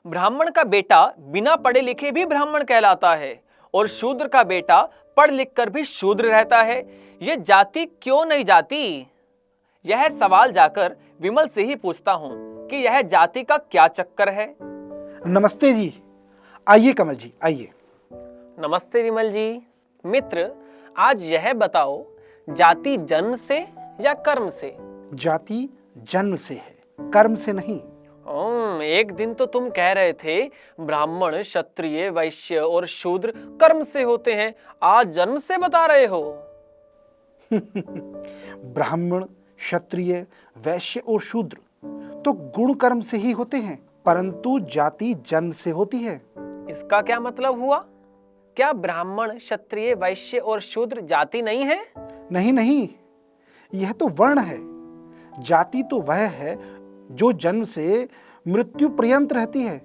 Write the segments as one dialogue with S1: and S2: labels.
S1: ब्राह्मण का बेटा बिना पढ़े लिखे भी ब्राह्मण कहलाता है और शूद्र का बेटा पढ़ लिख कर भी शूद्र रहता है। ये जाति क्यों नहीं जाती? यह सवाल जाकर विमल से ही पूछता हूँ कि यह जाति का क्या चक्कर है।
S2: नमस्ते जी। आइए कमल जी, आइए।
S1: नमस्ते विमल जी। मित्र, आज यह बताओ, जाति जन्म से या कर्म से?
S2: जाति जन्म से है, कर्म से नहीं।
S1: एक दिन तो तुम कह रहे थे ब्राह्मण, क्षत्रिय, वैश्य और शूद्र कर्म से होते हैं, आज जन्म से बता रहे हो।
S2: ब्राह्मण, क्षत्रिय, वैश्य और शूद्र तो गुण कर्म से ही होते हैं, परंतु जाति जन्म से होती है।
S1: इसका क्या मतलब हुआ? क्या ब्राह्मण, क्षत्रिय, वैश्य और शूद्र जाति नहीं है?
S2: नहीं नहीं, यह तो वर्ण है। जाति तो वह है जो जन्म से मृत्यु पर्यंत रहती है,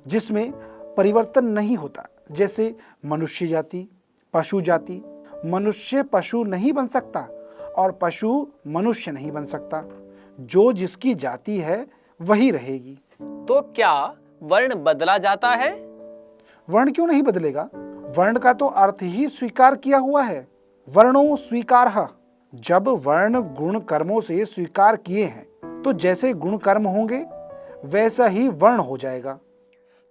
S2: जिसमें परिवर्तन नहीं होता। जैसे मनुष्य जाति, पशु जाति। मनुष्य पशु नहीं बन सकता और पशु मनुष्य नहीं बन सकता। जो जिसकी जाति है वही रहेगी।
S1: तो क्या वर्ण बदला जाता है?
S2: वर्ण क्यों नहीं बदलेगा? वर्ण का तो अर्थ ही स्वीकार किया हुआ है। वर्णो स्वीकारः। जब वर्ण गुण कर्मों से स्वीकार किए हैं तो जैसे गुण कर्म होंगे वैसा ही वर्ण हो जाएगा।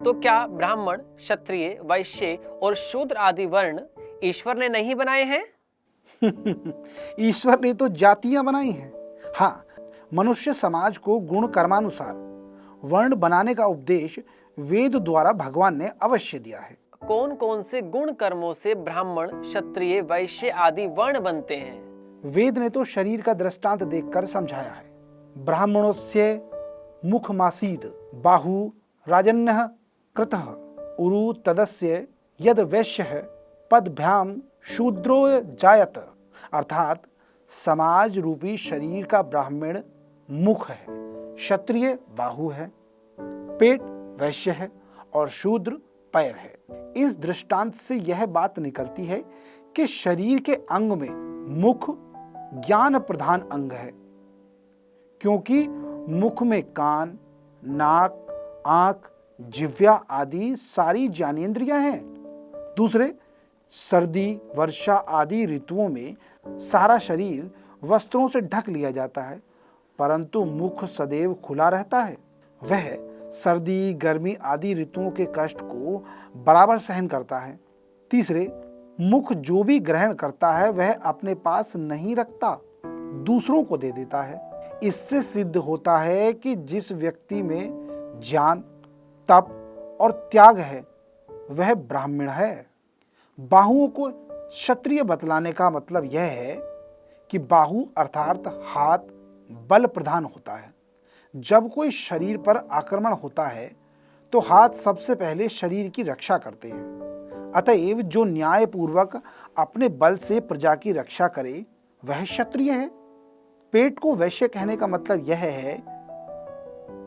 S1: तो क्या ब्राह्मण, क्षत्रिय, वैश्य और शूद्र आदि वर्ण ईश्वर ने नहीं बनाए हैं?
S2: ईश्वर ने तो जातियां बनाई हैं। हाँ, मनुष्य समाज को गुण कर्मानुसार वर्ण बनाने का उपदेश वेद द्वारा भगवान ने अवश्य दिया है।
S1: कौन कौन से गुण कर्मों से ब्राह्मण, क्षत्रिय, वैश्य आदि वर्ण बनते हैं?
S2: वेद ने तो शरीर का दृष्टांत देकर समझाया है। ब्राह्मणोस्य मुखमासीद बाहु राजन्यः कृतः उरु तदस्य यद वैश्यः पदभ्याम शूद्रो जायत। अर्थात समाज रूपी शरीर का ब्राह्मण मुख है, क्षत्रिय बाहु है, पेट वैश्य है और शूद्र पैर है। इस दृष्टांत से यह बात निकलती है कि शरीर के अंग में मुख ज्ञान प्रधान अंग है, क्योंकि मुख में कान, नाक, आंख, जिह्वा आदि सारी ज्ञानेंद्रियां हैं। दूसरे, सर्दी, वर्षा आदि ऋतुओं में सारा शरीर वस्त्रों से ढक लिया जाता है, परंतु मुख सदैव खुला रहता है। वह सर्दी, गर्मी आदि ऋतुओं के कष्ट को बराबर सहन करता है। तीसरे, मुख जो भी ग्रहण करता है वह अपने पास नहीं रखता, दूसरों को दे देता है। इससे सिद्ध होता है कि जिस व्यक्ति में ज्ञान, तप और त्याग है वह ब्राह्मण है। बाहुओं को क्षत्रिय बतलाने का मतलब यह है कि बाहु अर्थात हाथ बल प्रधान होता है। जब कोई शरीर पर आक्रमण होता है तो हाथ सबसे पहले शरीर की रक्षा करते हैं। अतएव जो न्याय पूर्वक अपने बल से प्रजा की रक्षा करे वह क्षत्रिय है। पेट को वैश्य कहने का मतलब यह है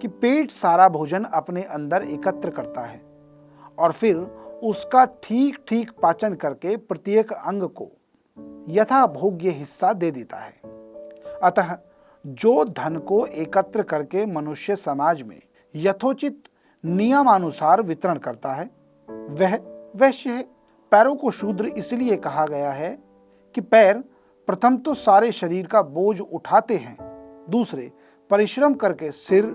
S2: कि पेट सारा भोजन अपने अंदर एकत्र करता है और फिर उसका ठीक ठीक पाचन करके प्रत्येक अंग को यथा भोग्य हिस्सा दे देता है। अतः जो धन को एकत्र करके मनुष्य समाज में यथोचित नियमानुसार वितरण करता है वह वैश्य है। पैरों को शूद्र इसलिए कहा गया है कि पैर प्रथम तो सारे शरीर का बोझ उठाते हैं, दूसरे परिश्रम करके सिर,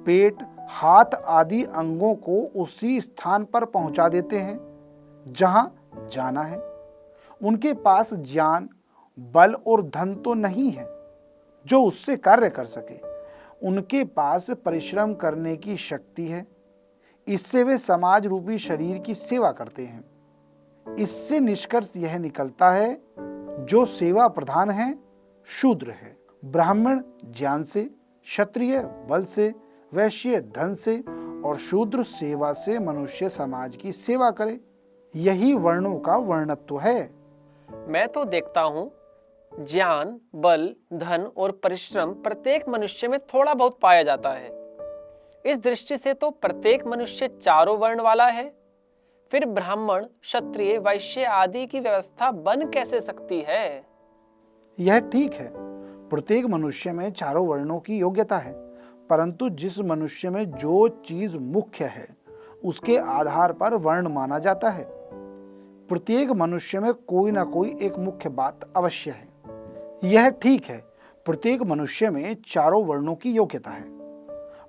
S2: पेट, हाथ आदि अंगों को उसी स्थान पर पहुंचा देते हैं जहां जाना है। उनके पास ज्ञान, बल और धन तो नहीं है जो उससे कार्य कर सके। उनके पास परिश्रम करने की शक्ति है, इससे वे समाज रूपी शरीर की सेवा करते हैं। इससे निष्कर्ष यह निकलता है जो सेवा प्रधान है शूद्र है। ब्राह्मण ज्ञान से, क्षत्रिय बल से, वैश्य धन से और शूद्र सेवा से मनुष्य समाज की सेवा करे। यही वर्णों का वर्णत्व है।
S1: मैं तो देखता हूँ ज्ञान, बल, धन और परिश्रम प्रत्येक मनुष्य में थोड़ा बहुत पाया जाता है। इस दृष्टि से तो प्रत्येक मनुष्य चारों वर्ण वाला है। फिर ब्राह्मण, क्षत्रिय, वैश्य आदि की व्यवस्था बन कैसे सकती है?
S2: यह ठीक है, प्रत्येक मनुष्य में चारों वर्णों की योग्यता है, परंतु जिस मनुष्य में जो चीज मुख्य है उसके आधार पर वर्ण माना जाता है। प्रत्येक मनुष्य में कोई ना कोई एक मुख्य बात अवश्य है। यह ठीक है, प्रत्येक मनुष्य में चारों वर्णों की योग्यता है,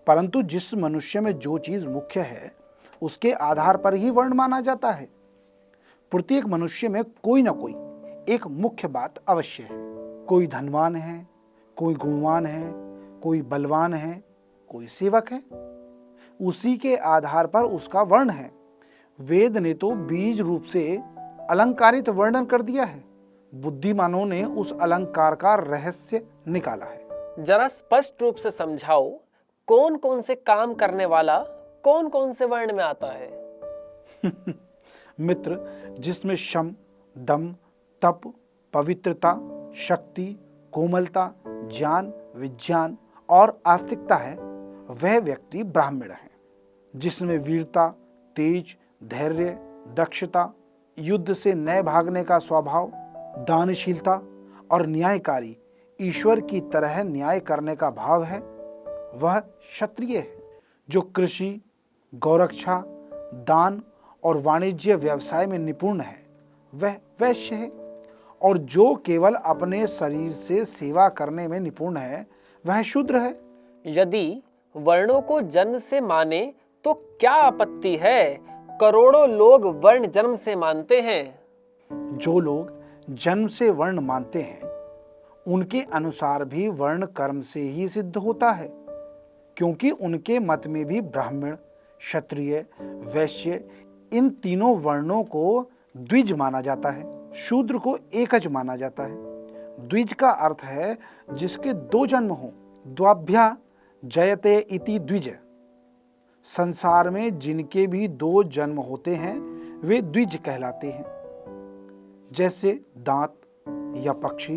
S2: परंतु जिस मनुष्य में जो चीज मुख्य है उसके आधार पर ही वर्ण माना जाता है। प्रत्येक मनुष्य में कोई ना कोई एक मुख्य बात अवश्य है। कोई धनवान है, कोई गुणवान है, कोई बलवान है, कोई सेवक है, उसी के आधार पर उसका वर्ण है। वेद ने तो बीज रूप से अलंकारित वर्णन कर दिया है। बुद्धिमानों ने उस अलंकार का रहस्य निकाला है।
S1: जरा स्पष्ट रूप से समझाओ, कौन कौन से काम करने वाला कौन कौन से वर्ण में आता है?
S2: मित्र, जिसमें शम, दम, तप, पवित्रता, शक्ति, कोमलता, ज्ञान, विज्ञान और आस्तिकता है, वह व्यक्ति ब्राह्मण है। जिसमें वीरता, तेज, धैर्य, दक्षता, युद्ध से न भागने का स्वभाव, दानशीलता और न्यायकारी, ईश्वर की तरह न्याय करने का भाव है, वह क्षत्रिय है। जो कृषि, गौरक्षा, दान और वाणिज्य व्यवसाय में निपुण है, वह वैश्य है। और जो केवल अपने शरीर से सेवा करने में निपुण है, वह शूद्र है।
S1: यदि वर्णों को जन्म से माने तो क्या आपत्ति है? करोड़ों लोग वर्ण जन्म से मानते हैं।
S2: जो लोग जन्म से वर्ण मानते हैं, उनके अनुसार भी वर्ण कर्म से ही सिद्ध होता है, क्योंकि उनके मत में भी ब्राह्मण, क्षत्रिय, वैश्य इन तीनों वर्णों को द्विज माना जाता है, शूद्र को एकज माना जाता है। द्विज का अर्थ है जिसके दो जन्म हों। द्वाभ्या जयते इति द्विज। संसार में जिनके भी दो जन्म होते हैं वे द्विज कहलाते हैं। जैसे दांत या पक्षी।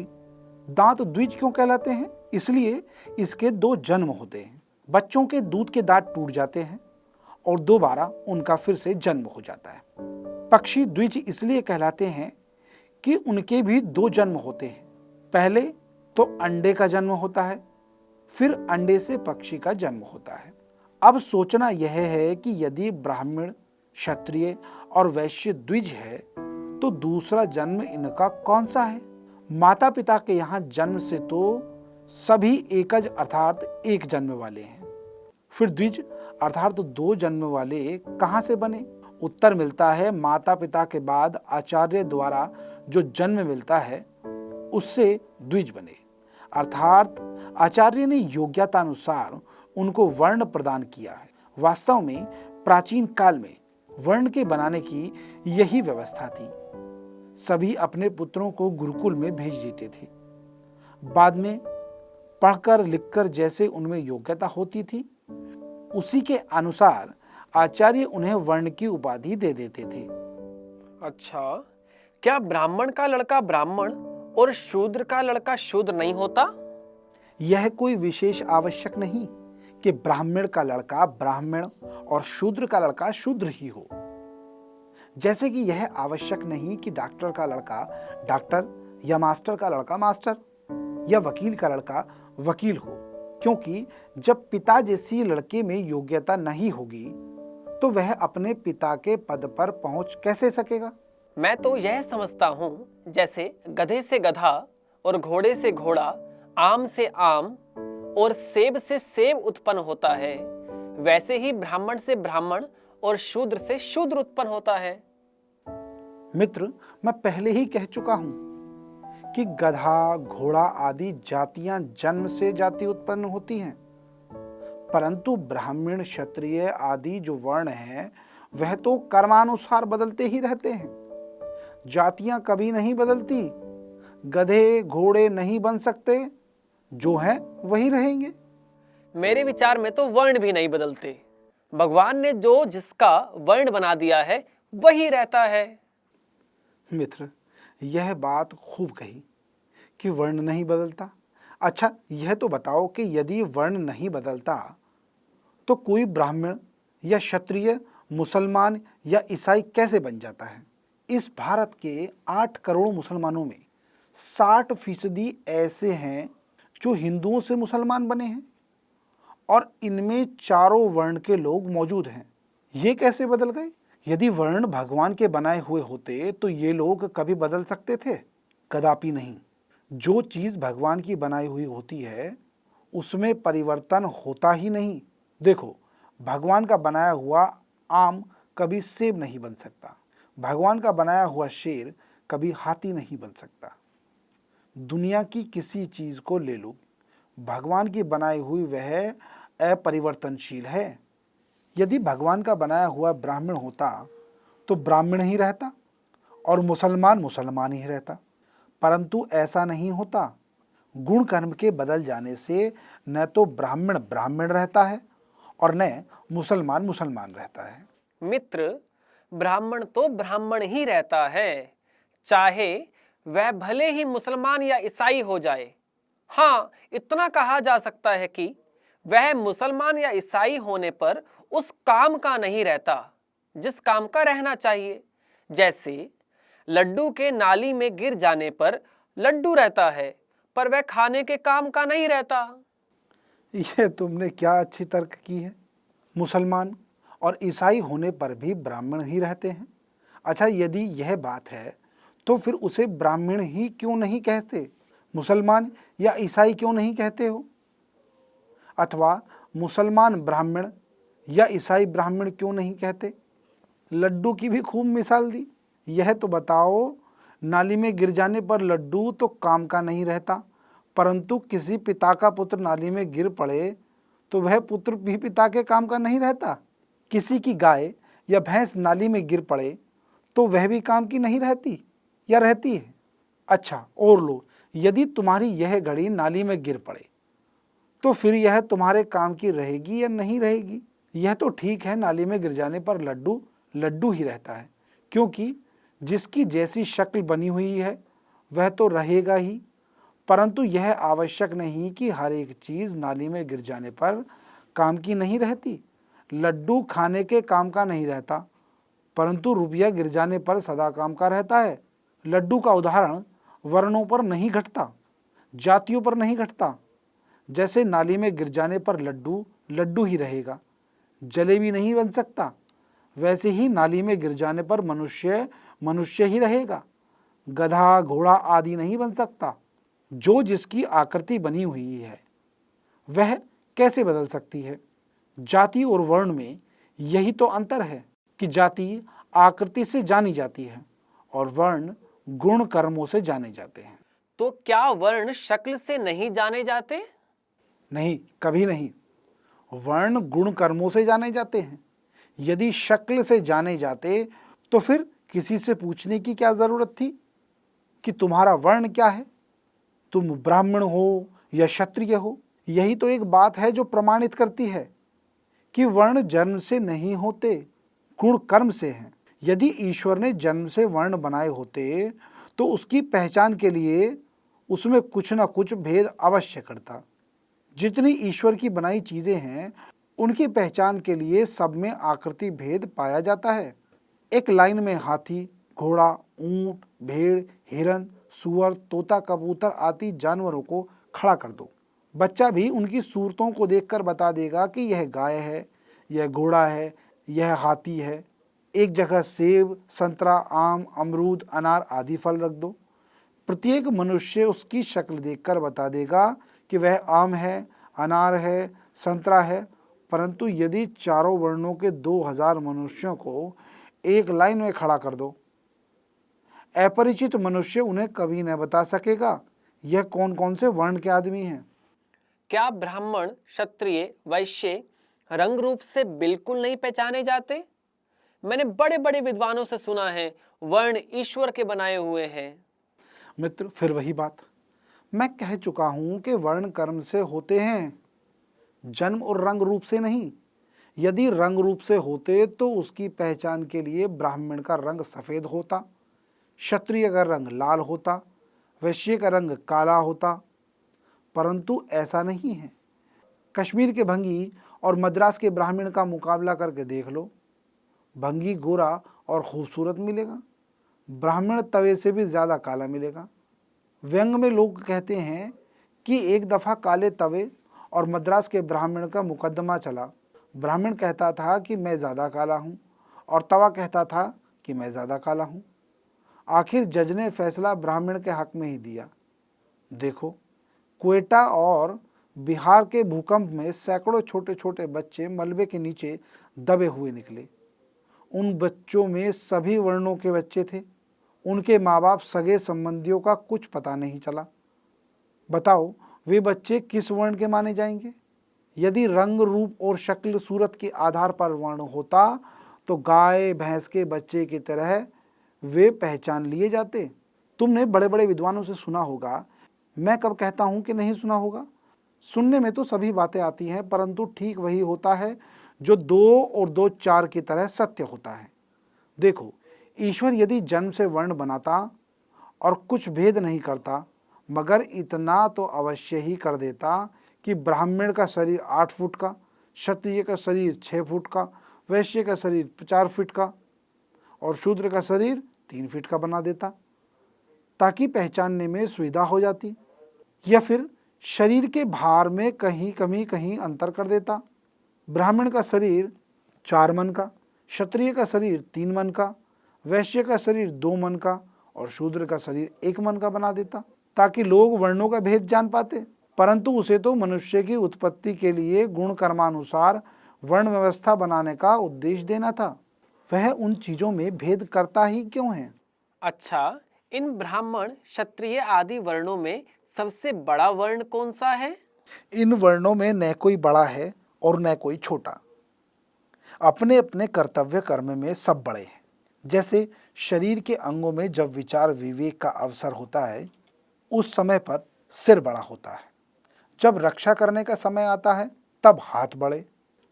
S2: दांत द्विज क्यों कहलाते हैं? इसलिए इसके दो जन्म होते हैं। बच्चों के दूध के दांत टूट जाते हैं और दोबारा उनका फिर से जन्म हो जाता है। पक्षी द्विज इसलिए कहलाते हैं कि उनके भी दो जन्म होते हैं। पहले तो अंडे का जन्म होता है, फिर अंडे से पक्षी का जन्म होता है। अब सोचना यह है कि यदि ब्राह्मण, क्षत्रिय और वैश्य द्विज है तो दूसरा जन्म इनका कौन सा है? माता पिता के यहाँ जन्म से तो सभी एकज अर्थात एक जन्म वाले हैं। फिर द्विज अर्थात दो जन्म वाले कहाँ से बने? उत्तर मिलता है माता पिता के बाद आचार्य द्वारा जो जन्म मिलता है उससे द्विज बने। अर्थात आचार्य ने योग्यतानुसार उनको वर्ण प्रदान किया है। वास्तव में प्राचीन काल में वर्ण के बनाने की यही व्यवस्था थी। सभी अपने पुत्रों को गुरुकुल में भेज देते थे। बाद में पढ़कर लिखकर जैसे उनमें योग्यता होती थी, उसी के अनुसार आचार्य उन्हें वर्ण की उपाधि दे देते थे।
S1: अच्छा, क्या ब्राह्मण का लड़का ब्राह्मण और शूद्र का लड़का शूद्र नहीं होता?
S2: यह कोई विशेष आवश्यक नहीं कि ब्राह्मण का लड़का ब्राह्मण और शूद्र का लड़का शूद्र ही हो। जैसे कि यह आवश्यक नहीं कि डॉक्टर का लड़का डॉक्टर या मास्टर का लड़का मास्टर या वकील का लड़का वकील हो, क्योंकि जब पिता जैसी लड़के में योग्यता नहीं होगी तो वह अपने पिता के पद पर पहुंच कैसे सकेगा?
S1: मैं तो यह समझता हूँ, जैसे गधे से गधा और घोड़े से घोड़ा, आम से आम और सेब से सेब उत्पन्न होता है, वैसे ही ब्राह्मण से ब्राह्मण और शूद्र से शूद्र उत्पन्न होता है।
S2: मित्र, मैं पहले ही कह चुका हूं कि गधा, घोड़ा आदि जातियां जन्म से जाति उत्पन्न होती हैं, परंतु ब्राह्मण, क्षत्रिय आदि जो वर्ण हैं वह तो कर्मानुसार बदलते ही रहते हैं। जातियां कभी नहीं बदलती। गधे घोड़े नहीं बन सकते, जो हैं वही रहेंगे।
S1: मेरे विचार में तो वर्ण भी नहीं बदलते। भगवान ने जो जिसका वर्ण बना दिया है वही रहता है।
S2: मित्र, यह बात खूब कही कि वर्ण नहीं बदलता। अच्छा, यह तो बताओ कि यदि वर्ण नहीं बदलता तो कोई ब्राह्मण या क्षत्रिय, मुसलमान या ईसाई कैसे बन जाता है? इस भारत के 8 करोड़ मुसलमानों में 60% ऐसे हैं जो हिंदुओं से मुसलमान बने हैं, और इनमें चारों वर्ण के लोग मौजूद हैं। ये कैसे बदल गए? यदि वर्ण भगवान के बनाए हुए होते तो ये लोग कभी बदल सकते थे? कदापि नहीं। जो चीज भगवान की बनाई हुई होती है उसमें परिवर्तन होता ही नहीं। देखो, भगवान का बनाया हुआ आम कभी सेब नहीं बन सकता, भगवान का बनाया हुआ शेर कभी हाथी नहीं बन सकता। दुनिया की किसी चीज को ले लो, भगवान की बनाई हुई वह अपरिवर्तनशील है। यदि भगवान का बनाया हुआ ब्राह्मण होता तो ब्राह्मण ही रहता और मुसलमान मुसलमान ही रहता, परंतु ऐसा नहीं होता। गुण कर्म के बदल जाने से न तो ब्राह्मण ब्राह्मण रहता है और न मुसलमान मुसलमान रहता है।
S1: मित्र, ब्राह्मण तो ब्राह्मण ही रहता है, चाहे वह भले ही मुसलमान या ईसाई हो जाए। हाँ, इतना कहा जा सकता है कि वह मुसलमान या ईसाई होने पर उस काम का नहीं रहता जिस काम का रहना चाहिए। जैसे लड्डू के नाली में गिर जाने पर लड्डू रहता है, पर वह खाने के काम का नहीं रहता।
S2: यह तुमने क्या अच्छी तर्क की है। मुसलमान और ईसाई होने पर भी ब्राह्मण ही रहते हैं। अच्छा, यदि यह बात है तो फिर उसे ब्राह्मण ही क्यों नहीं कहते, मुसलमान या ईसाई क्यों नहीं कहते हो? अथवा मुसलमान ब्राह्मण या ईसाई ब्राह्मण क्यों नहीं कहते? लड्डू की भी खूब मिसाल दी। यह तो बताओ, नाली में गिर जाने पर लड्डू तो काम का नहीं रहता, परंतु किसी पिता का पुत्र नाली में गिर पड़े तो वह पुत्र भी पिता के काम का नहीं रहता। किसी की गाय या भैंस नाली में गिर पड़े तो वह भी काम की नहीं रहती या रहती है? अच्छा, और लो, यदि तुम्हारी यह घड़ी नाली में गिर पड़े तो फिर यह तुम्हारे काम की रहेगी या नहीं रहेगी? यह तो ठीक है, नाली में गिर जाने पर लड्डू लड्डू ही रहता है, क्योंकि जिसकी जैसी शक्ल बनी हुई है वह तो रहेगा ही। परंतु यह आवश्यक नहीं कि हर एक चीज नाली में गिर जाने पर काम की नहीं रहती। लड्डू खाने के काम का नहीं रहता, परंतु रुपया गिर जाने पर सदा काम का रहता है। लड्डू का उदाहरण वर्णों पर नहीं घटता, जातियों पर नहीं घटता। जैसे नाली में गिर जाने पर लड्डू लड्डू ही रहेगा, जलेबी नहीं बन सकता, वैसे ही नाली में गिर जाने पर मनुष्य मनुष्य ही रहेगा, गधा घोड़ा आदि नहीं बन सकता। जो जिसकी आकृति बनी हुई है वह कैसे बदल सकती है? जाति और वर्ण में यही तो अंतर है कि जाति आकृति से जानी जाती है और वर्ण गुण कर्मों से जाने जाते हैं।
S1: तो क्या वर्ण शक्ल से नहीं जाने जाते?
S2: नहीं, कभी नहीं। वर्ण गुण कर्मों से जाने जाते हैं। यदि शक्ल से जाने जाते तो फिर किसी से पूछने की क्या जरूरत थी कि तुम्हारा वर्ण क्या है, तुम ब्राह्मण हो या क्षत्रिय हो? यही तो एक बात है जो प्रमाणित करती है कि वर्ण जन्म से नहीं होते, गुण कर्म से हैं। यदि ईश्वर ने जन्म से वर्ण बनाए होते तो उसकी पहचान के लिए उसमें कुछ न कुछ भेद अवश्य करता। जितनी ईश्वर की बनाई चीजें हैं उनकी पहचान के लिए सब में आकृति भेद पाया जाता है। एक लाइन में हाथी, घोड़ा, ऊंट, भेड़, हिरन, सुअर, तोता, कबूतर आदि जानवरों को खड़ा कर दो, बच्चा भी उनकी सूरतों को देखकर बता देगा कि यह गाय है, यह घोड़ा है, यह हाथी है। एक जगह सेब, संतरा, आम, अमरूद, अनार आदि फल रख दो, प्रत्येक मनुष्य उसकी शक्ल देखकर बता देगा कि वह आम है, अनार है, संतरा है। परंतु यदि चारों वर्णों के 2000 मनुष्यों को एक लाइन में खड़ा कर दो, अपरिचित मनुष्य उन्हें कभी न बता सकेगा यह कौन कौन से वर्ण के आदमी हैं।
S1: क्या ब्राह्मण, क्षत्रिय, वैश्य रंग रूप से बिल्कुल नहीं पहचाने जाते? मैंने बड़े बड़े विद्वानों से सुना है वर्ण ईश्वर के बनाए हुए हैं।
S2: मित्र, फिर वही बात मैं कह चुका हूं कि वर्ण कर्म से होते हैं, जन्म और रंग रूप से नहीं। यदि रंग रूप से होते तो उसकी पहचान के लिए ब्राह्मण का रंग सफेद होता, क्षत्रिय का रंग लाल होता, वैश्य का रंग काला होता, परंतु ऐसा नहीं है। कश्मीर के भंगी और मद्रास के ब्राह्मण का मुकाबला करके देख लो, भंगी गोरा और खूबसूरत मिलेगा, ब्राह्मण तवे से भी ज़्यादा काला मिलेगा। व्यंग में लोग कहते हैं कि एक दफ़ा काले तवे और मद्रास के ब्राह्मण का मुकदमा चला ब्राह्मण कहता था कि मैं ज़्यादा काला हूँ और तवा कहता था कि मैं ज़्यादा काला हूँ। आखिर जज ने फैसला ब्राह्मण के हक में ही दिया। देखो, क्वेटा और बिहार के भूकंप में सैकड़ों छोटे छोटे बच्चे मलबे के नीचे दबे हुए निकले। उन बच्चों में सभी वर्णों के बच्चे थे। उनके माँ बाप सगे संबंधियों का कुछ पता नहीं चला। बताओ, वे बच्चे किस वर्ण के माने जाएंगे? यदि रंग, रूप और शक्ल सूरत के आधार पर वर्ण होता तो गाय भैंस के बच्चे की तरह वे पहचान लिए जाते। तुमने बड़े बड़े विद्वानों से सुना होगा, मैं कब कहता हूं कि नहीं सुना होगा? सुनने में तो सभी बातें आती हैं, परंतु ठीक वही होता है जो 2 और 2 4 की तरह सत्य होता है। देखो, ईश्वर यदि जन्म से वर्ण बनाता और कुछ भेद नहीं करता, मगर इतना तो अवश्य ही कर देता कि ब्राह्मण का शरीर 8 फुट का, क्षत्रिय का शरीर 6 फुट का, वैश्य का शरीर 4 फीट का और शूद्र का शरीर 3 फीट का बना देता, ताकि पहचानने में सुविधा हो जाती। या फिर शरीर के भार में कहीं कमी कहीं अंतर कर देता। ब्राह्मण का शरीर 4 मन का, क्षत्रिय का शरीर 3 मन का, वैश्य का शरीर 2 मन का और शूद्र का शरीर 1 मन का बना देता, ताकि लोग वर्णों का भेद जान पाते। परंतु उसे तो मनुष्य की उत्पत्ति के लिए गुण कर्मानुसार वर्ण व्यवस्था बनाने का उद्देश्य देना था। वह उन चीजों में भेद करता ही क्यों है?
S1: अच्छा, इन ब्राह्मण, क्षत्रिय आदि वर्णों में सबसे बड़ा वर्ण कौन सा है?
S2: इन वर्णों में न कोई बड़ा है और न कोई छोटा। अपने अपने कर्तव्य कर्म में सब बड़े हैं। जैसे शरीर के अंगों में जब विचार विवेक का अवसर होता है, उस समय पर सिर बड़ा होता है। जब रक्षा करने का समय आता है, तब हाथ बड़े।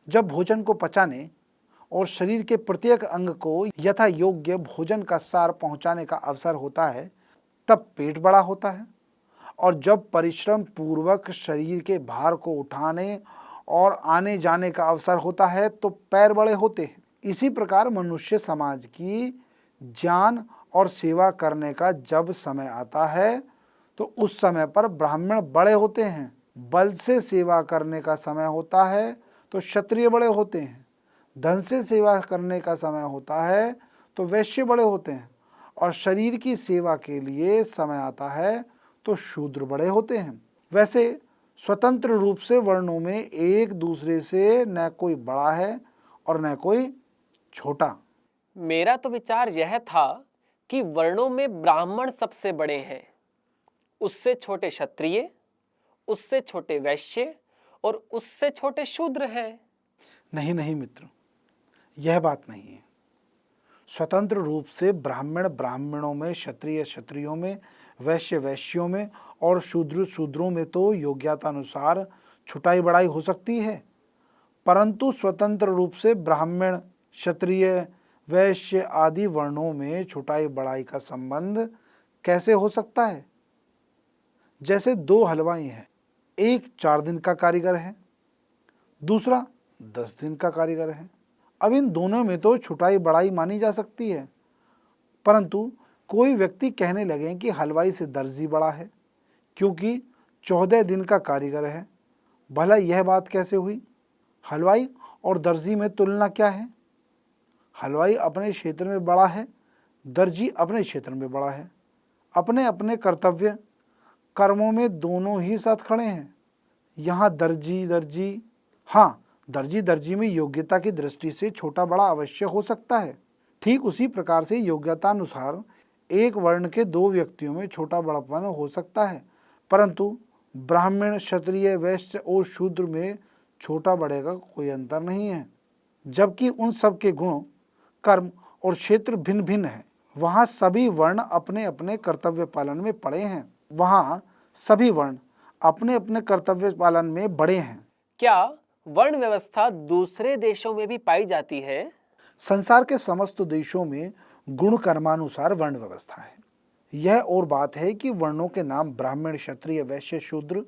S2: जब भोजन को पचाने और शरीर के प्रत्येक अंग को यथा योग्य भोजन का सार पहुंचाने का अवसर होता है, तब पेट बड़ा होता है। और जब परिश्रम पूर्वक शरीर के भार को उठाने और आने जाने का अवसर होता है, तो पैर बड़े होते हैं। इसी प्रकार मनुष्य समाज की ज्ञान और सेवा करने का जब समय आता है, तो उस समय पर ब्राह्मण बड़े होते हैं। बल से सेवा करने का समय होता है तो क्षत्रिय बड़े होते हैं। धन से सेवा करने का समय होता है तो वैश्य बड़े होते हैं। और शरीर की सेवा के लिए समय आता है तो शूद्र बड़े होते हैं। वैसे स्वतंत्र रूप से वर्णों में एक दूसरे से न कोई बड़ा है और न कोई छोटा।
S1: मेरा तो विचार यह था कि वर्णों में ब्राह्मण सबसे बड़े हैं, उससे छोटे क्षत्रिय, उससे छोटे वैश्य और उससे छोटे शूद्र हैं।
S2: नहीं नहीं मित्र, यह बात नहीं है। स्वतंत्र रूप से ब्राह्मण ब्राह्मणों में, क्षत्रिय क्षत्रियों में, वैश्य वैश्यों में और शूद्र शूद्रों में तो योग्यता अनुसार छुटाई बढ़ाई हो सकती है। परंतु स्वतंत्र रूप से ब्राह्मण, क्षत्रिय, वैश्य आदि वर्णों में छुटाई बढ़ाई का संबंध कैसे हो सकता है? जैसे 2 हलवाई हैं, एक 4 दिन का कारीगर है, दूसरा 10 दिन का कारीगर है। अब इन दोनों में तो छुटाई बढ़ाई मानी जा सकती है, परंतु कोई व्यक्ति कहने लगे कि हलवाई से दर्जी बड़ा है क्योंकि 14 दिन का कारीगर है। भला यह बात कैसे हुई? हलवाई और दर्जी में तुलना क्या है? हलवाई अपने क्षेत्र में बड़ा है, दर्जी अपने क्षेत्र में बड़ा है। अपने अपने कर्तव्य कर्मों में दोनों ही साथ खड़े हैं। यहाँ दर्जी दर्जी में योग्यता की दृष्टि से छोटा बड़ा अवश्य हो सकता है। ठीक उसी प्रकार से योग्यता अनुसार एक वर्ण के 2 व्यक्तियों में छोटा बड़ापन हो सकता है, परंतु ब्राह्मण, क्षत्रिय, वैश्य और शूद्र में छोटा बड़े का कोई अंतर नहीं है। जबकि उन सब के गुण, कर्म और क्षेत्र भिन्न भिन्न हैं। वहाँ सभी वर्ण अपने अपने कर्तव्य पालन में पड़े हैं। वहाँ सभी वर्ण अपने अपने कर्तव्य पालन में बड़े हैं।
S1: क्या वर्ण व्यवस्था दूसरे देशों में भी पाई जाती है?
S2: संसार के समस्त देशों में गुण कर्मानुसार वर्ण व्यवस्था है। यह और बात है कि वर्णों के नाम ब्राह्मण, क्षत्रिय, वैश्य, शूद्र,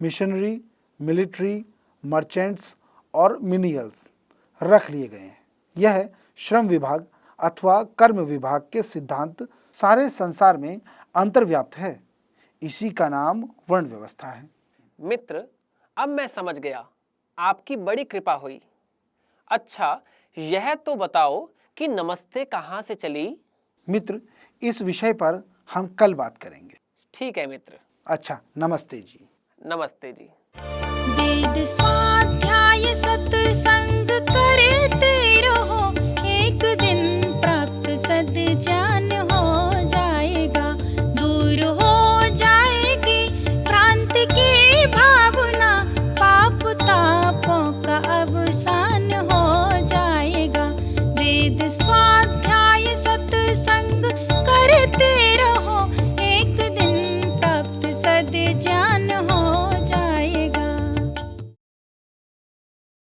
S2: मिशनरी, मिलिट्री, मर्चेंट्स और मिनियल्स रख लिए गए हैं। यह श्रम विभाग अथवा कर्म विभाग के सिद्धांत सारे संसार में अंतर्व्याप्त है। इसी का नाम वर्ण व्यवस्था है।
S1: मित्र, अब मैं समझ गया। आपकी बड़ी कृपा हुई। अच्छा, यह तो बताओ कि नमस्ते कहाँ से चली?
S2: मित्र, इस विषय पर हम कल बात करेंगे।
S1: ठीक है मित्र।
S2: अच्छा, नमस्ते जी।
S1: नमस्ते जी।
S3: वेद स्वाध्याय सत्संग